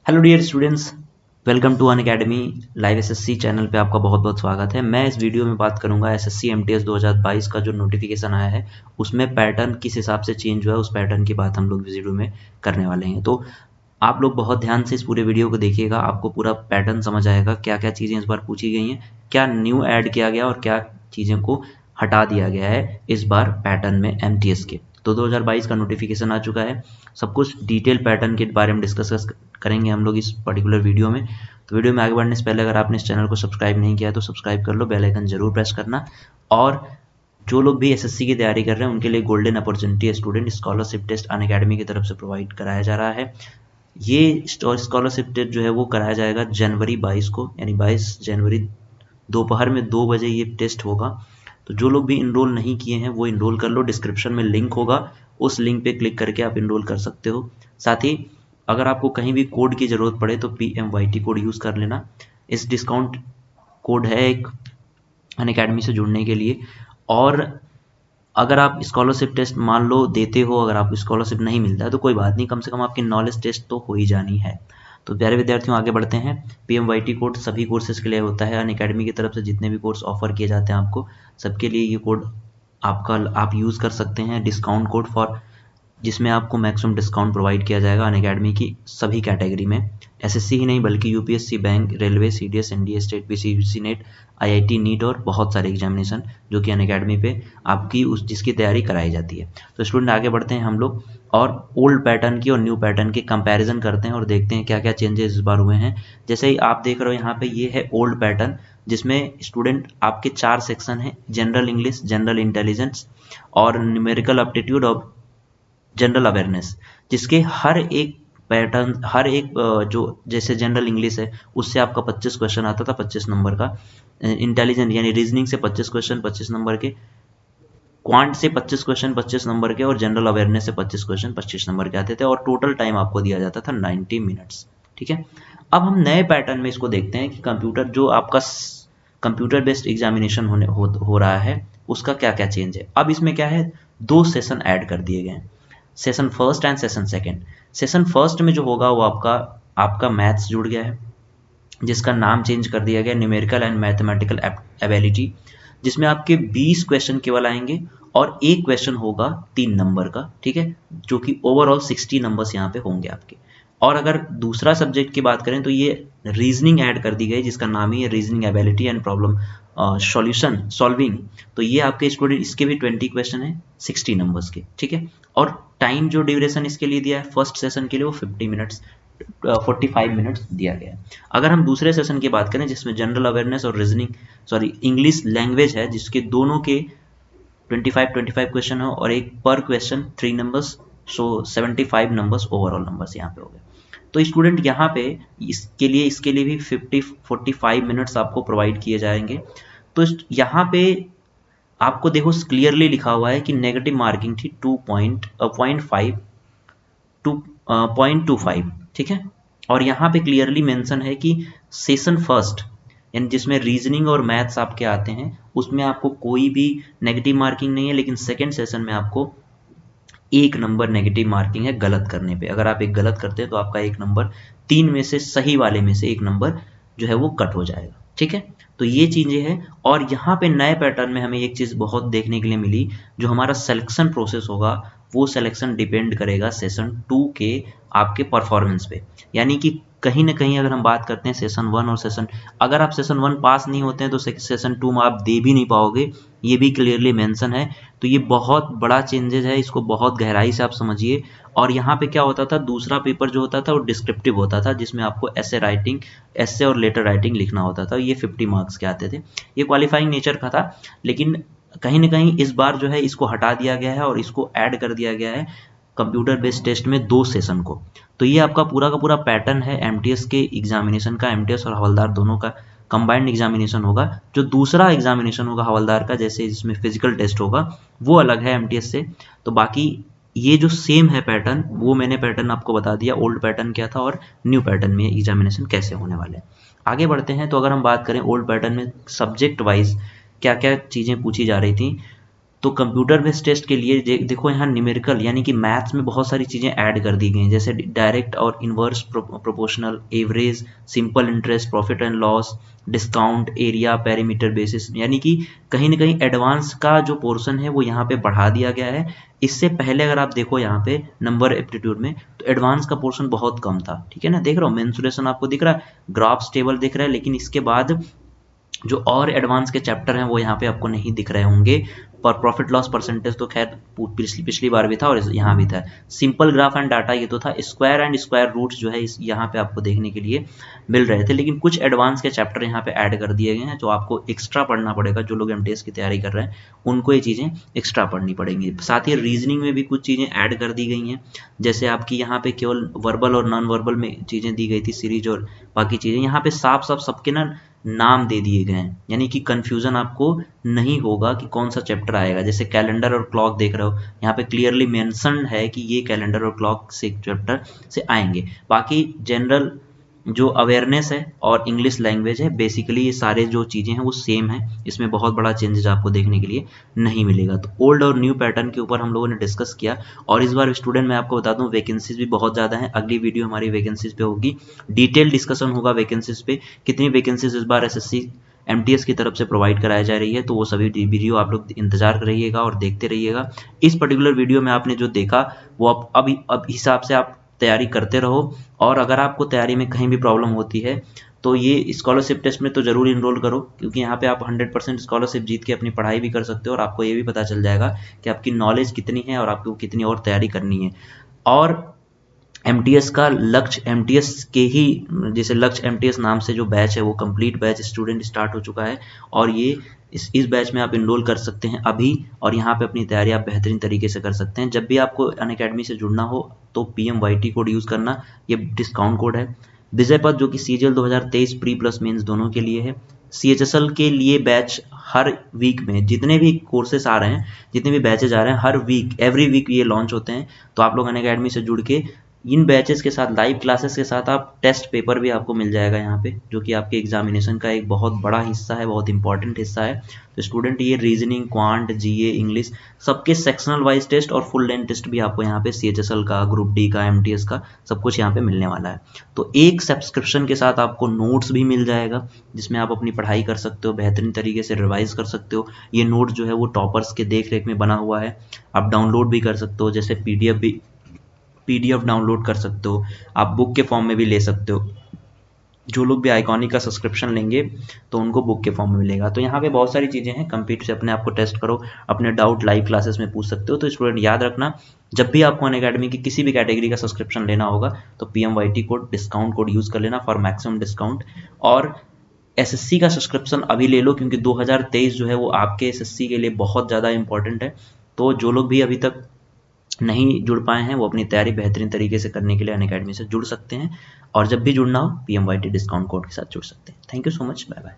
Hello dear students, welcome to Unacademy live SSC channel पे आपका बहुत बहुत स्वागत है। मैं इस वीडियो में बात करूंगा एसएससी एमटीएस 2022 का जो नोटिफिकेशन आया है उसमें पैटर्न किस हिसाब से चेंज हुआ है, उस पैटर्न की बात हम लोग इस वीडियो में करने वाले हैं। तो आप लोग बहुत ध्यान से इस पूरे वीडियो को देखिएगा, आपको पूरा पैटर्न समझ आएगा, क्या क्या चीज़ें इस बार पूछी गई हैं, क्या न्यू ऐड किया गया और क्या चीज़ें को हटा दिया गया है इस बार पैटर्न में एमटीएस के। तो 2022 का नोटिफिकेशन आ चुका है, सब कुछ डिटेल पैटर्न के बारे में डिस्कस करेंगे हम लोग इस पर्टिकुलर वीडियो में। तो वीडियो में आगे बढ़ने से पहले अगर आपने इस चैनल को सब्सक्राइब नहीं किया है तो सब्सक्राइब कर लो, बेल आइकन जरूर प्रेस करना। और जो लोग भी एसएससी की तैयारी कर रहे हैं उनके लिए golden opportunity student scholarship test Unacademy की तरफ से प्रोवाइड कराया जा रहा है। ये स्कॉलरशिप टेस्ट जो है वो कराया जाएगा जनवरी 22 को, यानी 22 जनवरी दोपहर में 2 बजे ये टेस्ट होगा। तो जो लोग भी इनरोल नहीं किए हैं वो इनरोल कर लो, डिस्क्रिप्शन में लिंक होगा, उस लिंक पे क्लिक करके आप इनरोल कर सकते हो। साथ ही अगर आपको कहीं भी कोड की ज़रूरत पड़े तो PMYT कोड यूज़ कर लेना। इस डिस्काउंट कोड है एक अनअकैडमी से जुड़ने के लिए। और अगर आप स्कॉलरशिप टेस्ट मान लो देते हो, अगर आपको स्कॉलरशिप नहीं मिलता है तो कोई बात नहीं, कम से कम आपकी नॉलेज टेस्ट तो हो ही जानी है। तो प्यारे विद्यार्थियों आगे बढ़ते हैं। PMYT कोड सभी कोर्सेज के लिए होता है, अनअकैडमी की तरफ से जितने भी कोर्स ऑफर किए जाते हैं आपको सबके लिए ये कोड आप यूज़ कर सकते हैं। डिस्काउंट कोड फॉर जिसमें आपको मैक्सिमम डिस्काउंट प्रोवाइड किया जाएगा अनअकैडमी की सभी कैटेगरी में। एसएससी ही नहीं बल्कि UPSC, bank, railway, CDS, NDA, state PCUC NET, IIT NEET और बहुत सारे एग्जामिनेशन जो कि अनअकैडमी पे आपकी उस जिसकी तैयारी कराई जाती है। तो स्टूडेंट आगे बढ़ते हैं हम लोग और ओल्ड पैटर्न की और न्यू पैटर्न के कंपैरिजन करते हैं और देखते हैं क्या क्या चेंजेस इस बार हुए हैं। जैसे ही आप देख रहे हो यहाँ पे ये है ओल्ड पैटर्न, जिसमें स्टूडेंट आपके 4 सेक्शन हैं, जनरल इंग्लिश, जनरल इंटेलिजेंस और न्यूमेरिकल एप्टीट्यूड और जनरल अवेयरनेस, जिसके हर एक पैटर्न, हर एक जो जैसे जनरल इंग्लिश है उससे आपका 25 क्वेश्चन आता था 25 नंबर का, इंटेलिजेंट यानी रीजनिंग से 25 क्वेश्चन 25 नंबर के, क्वांट से 25 क्वेश्चन 25 नंबर के और जनरल अवेयरनेस से 25 क्वेश्चन 25 नंबर के आते थे और टोटल टाइम आपको दिया जाता था 90 मिनट्स। ठीक है, अब हम नए पैटर्न में इसको देखते हैं कि कंप्यूटर जो आपका कंप्यूटर बेस्ड एग्जामिनेशन हो रहा है उसका क्या क्या चेंज है। अब इसमें क्या है, 2 सेशन ऐड कर दिए गए हैं, session first and session second. Session first में जो होगा वो आपका मैथ्स जुड़ गया है, जिसका नाम चेंज कर दिया गया न्यूमेरिकल एंड मैथमेटिकल एबिलिटी, जिसमें आपके 20 क्वेश्चन केवल आएंगे और एक क्वेश्चन होगा 3 नंबर का। ठीक है, जो कि ओवरऑल 60 नंबर्स यहाँ पे होंगे आपके। और अगर दूसरा सब्जेक्ट की बात करें तो ये रीजनिंग ऐड कर दी गई, जिसका नाम ही है reasoning ability and problem solution solving. तो ये आपके स्टूडेंट इसके भी 20 क्वेश्चन है 60 नंबर्स के। ठीक है, और टाइम जो ड्यूरेशन इसके लिए दिया है फर्स्ट सेशन के लिए वो 50 मिनट्स 45 मिनट्स दिया गया है। अगर हम दूसरे सेशन की बात करें जिसमें जनरल अवेयरनेस और रीजनिंग इंग्लिश लैंग्वेज है, जिसके दोनों के 25 क्वेश्चन हो और एक पर क्वेश्चन 3 नंबर्स, सो 75 नंबर्स ओवरऑल नंबर्स यहाँ पे हो गए। तो स्टूडेंट यहाँ पे इसके लिए भी 45 मिनट्स आपको प्रोवाइड किए जाएंगे। तो यहाँ पे आपको देखो क्लियरली लिखा हुआ है कि नेगेटिव मार्किंग थी 2.5 टू 0.25। ठीक है, और यहाँ पे क्लियरली मेंशन है कि सेशन फर्स्ट यानी जिसमें रीजनिंग और मैथ्स आपके आते हैं उसमें आपको कोई भी नेगेटिव मार्किंग नहीं है, लेकिन सेकेंड सेशन में आपको 1 नंबर नेगेटिव मार्किंग है गलत करने पे। अगर आप एक गलत करते हैं तो आपका 1 नंबर 3 में से सही वाले में से 1 नंबर जो है वो कट हो जाएगा। ठीक है, तो ये चीजें हैं। और यहाँ पे नए पैटर्न में हमें एक चीज बहुत देखने के लिए मिली, जो हमारा सिलेक्शन प्रोसेस होगा वो सिलेक्शन डिपेंड करेगा सेशन 2 के आपके परफॉर्मेंस पे। यानी कि कहीं ना कहीं अगर हम बात करते हैं सेशन 1 और सेशन, अगर आप सेशन 1 पास नहीं होते हैं तो सेशन 2 में आप दे भी नहीं पाओगे, ये भी क्लियरली मेंशन है। तो ये बहुत बड़ा चेंजेस है, इसको बहुत गहराई से आप समझिए। और यहाँ पे क्या होता था, दूसरा पेपर जो होता था वो डिस्क्रिप्टिव होता था, जिसमें आपको एसे और लेटर राइटिंग लिखना होता था, ये 50 मार्क्स के आते थे। ये क्वालिफाइंग नेचर का था, लेकिन कहीं ना कहीं इस बार जो है इसको हटा दिया गया है और इसको ऐड कर दिया गया है कंप्यूटर बेस्ड टेस्ट में 2 सेशन को। तो ये आपका पूरा का पूरा पैटर्न है एमटीएस के एग्जामिनेशन का, एमटीएस और हवलदार दोनों का कंबाइंड एग्जामिनेशन होगा। जो दूसरा एग्जामिनेशन होगा हवलदार का, जैसे जिसमें फिजिकल टेस्ट होगा, वो अलग है एमटीएस से। तो बाकी ये जो सेम है पैटर्न, वो मैंने पैटर्न आपको बता दिया, ओल्ड पैटर्न क्या था और न्यू पैटर्न में एग्जामिनेशन कैसे होने वाले हैं। आगे बढ़ते हैं। तो अगर हम बात करें ओल्ड पैटर्न में सब्जेक्ट वाइज क्या क्या चीज़ें पूछी जा रही थी, तो कंप्यूटर बेस्ड टेस्ट के लिए देखो यहाँ न्यूमेरिकल यानी कि मैथ्स में बहुत सारी चीज़ें ऐड कर दी गई हैं, जैसे डायरेक्ट और inverse proportional, average, simple interest, profit and loss, discount, area, perimeter basis, यानी कि कहीं ना कहीं एडवांस का जो पोर्शन है वो यहाँ पे बढ़ा दिया गया है। इससे पहले अगर आप देखो यहाँ पे नंबर एप्टीट्यूड में, तो एडवांस का पोर्शन बहुत कम था, ठीक है ना। देख रहा हूँ मेंसुरेशन आपको दिख रहा है, ग्राफ्स टेबल दिख रहा है, लेकिन इसके बाद जो और एडवांस के चैप्टर हैं वो यहाँ पे आपको नहीं दिख रहे होंगे। पर प्रॉफिट लॉस परसेंटेज तो खैर पिछली बार भी था और यहाँ भी था। सिंपल ग्राफ एंड डाटा ये तो था। स्क्वायर एंड स्क्वायर रूट्स जो है इस यहाँ पे आपको देखने के लिए मिल रहे थे, लेकिन कुछ एडवांस के चैप्टर यहाँ पे ऐड कर दिए गए हैं जो आपको एक्स्ट्रा पढ़ना पड़ेगा। जो लोग एमटीएस की तैयारी कर रहे हैं उनको ये चीज़ें एक्स्ट्रा पढ़नी पड़ेंगी। साथ ही रीजनिंग में भी कुछ चीज़ें ऐड कर दी गई हैं, जैसे आपकी यहाँ पे केवल वर्बल और नॉन वर्बल में चीज़ें दी गई थी, सीरीज और बाकी चीज़ें यहाँ पे साफ साफ सबके ना नाम दे दिए गए हैं, यानी कि कंफ्यूजन आपको नहीं होगा कि कौन सा चैप्टर आएगा। जैसे कैलेंडर और क्लॉक देख रहे हो, यहाँ पे क्लियरली मेंशन है कि ये कैलेंडर और क्लॉक से चैप्टर से आएंगे। बाकी जनरल जो अवेयरनेस है और इंग्लिश लैंग्वेज है, बेसिकली ये सारे जो चीज़ें हैं वो सेम है, इसमें बहुत बड़ा चेंजेस आपको देखने के लिए नहीं मिलेगा। तो ओल्ड और न्यू पैटर्न के ऊपर हम लोगों ने डिस्कस किया। और इस बार स्टूडेंट मैं आपको बता दूं वैकेंसीज भी बहुत ज़्यादा हैं। अगली वीडियो हमारी वैकेंसीज पे होगी, डिटेल डिस्कशन होगा वैकेंसीज पे, कितनी वैकेंसीज इस बार एसएससी एमटीएस की तरफ से प्रोवाइड कराई जा रही है। तो वो सभी वीडियो आप लोग इंतजार करिएगा और देखते रहिएगा। इस पर्टिकुलर वीडियो में आपने जो देखा वो अब हिसाब से आप तैयारी करते रहो। और अगर आपको तैयारी में कहीं भी प्रॉब्लम होती है तो ये स्कॉलरशिप टेस्ट में तो ज़रूर इनरोल करो, क्योंकि यहाँ पे आप 100% स्कॉलरशिप जीत के अपनी पढ़ाई भी कर सकते हो और आपको ये भी पता चल जाएगा कि आपकी नॉलेज कितनी है और आपको कितनी और तैयारी करनी है। और एमटीएस का लक्ष्य, एमटीएस के ही जैसे लक्ष्य एमटीएस नाम से जो बैच है वो कंप्लीट बैच स्टूडेंट स्टार्ट हो चुका है। और ये इस बैच में आप इनरोल कर सकते हैं अभी, और यहाँ पे अपनी तैयारी आप बेहतरीन तरीके से कर सकते हैं। जब भी आपको अनअकैडमी से जुड़ना हो तो PMYT कोड यूज़ करना, ये डिस्काउंट कोड है। विजय पथ जो कि CGL 2023 प्री प्लस मेंस दोनों के लिए है। CHSL के लिए बैच हर वीक में जितने भी कोर्सेस आ रहे हैं, जितने भी बैचेज आ रहे हैं, हर वीक एवरी वीक ये लॉन्च होते हैं। तो आप लोग अनअकैडमी से जुड़ के इन बैचेस के साथ, लाइव क्लासेस के साथ, आप टेस्ट पेपर भी आपको मिल जाएगा यहाँ पे, जो कि आपके एग्जामिनेशन का एक बहुत बड़ा हिस्सा है, बहुत इंपॉर्टेंट हिस्सा है। तो स्टूडेंट ये रीजनिंग, क्वांट, जीए, इंग्लिश सबके सेक्शनल वाइज टेस्ट और फुल लेंथ टेस्ट भी आपको यहाँ पे CHSL का, ग्रुप डी का, एमटीएस का सब कुछ यहाँ पे मिलने वाला है। तो एक सब्सक्रिप्शन के साथ आपको नोट्स भी मिल जाएगा, जिसमें आप अपनी पढ़ाई कर सकते हो, बेहतरीन तरीके से रिवाइज कर सकते हो। ये नोट जो है वो टॉपर्स के देख रेख में बना हुआ है, आप डाउनलोड भी कर सकते हो, जैसे पीडीएफ डाउनलोड कर सकते हो, आप बुक के फॉर्म में भी ले सकते हो। जो लोग भी आइकॉनिक का सब्सक्रिप्शन लेंगे तो उनको बुक के फॉर्म में मिलेगा। तो यहाँ पे बहुत सारी चीज़ें हैं, कंप्लीट से अपने आप को टेस्ट करो, अपने डाउट लाइव क्लासेस में पूछ सकते हो। तो स्टूडेंट याद रखना, जब भी आपको अनअकैडमी की किसी भी कैटेगरी का सब्सक्रिप्शन लेना होगा तो PMYT code, discount code use कर लेना फॉर मैक्सिमम डिस्काउंट। और एसएससी का सब्सक्रिप्शन अभी ले लो, क्योंकि 2023 जो है वो आपके एसएससी के लिए बहुत ज़्यादा इंपॉर्टेंट है। तो जो लोग भी अभी तक नहीं जुड़ पाए हैं वो अपनी तैयारी बेहतरीन तरीके से करने के लिए अनअकैडमी से जुड़ सकते हैं, और जब भी जुड़ना हो PMYT डिस्काउंट कोड के साथ जुड़ सकते हैं। Thank you so much, bye bye.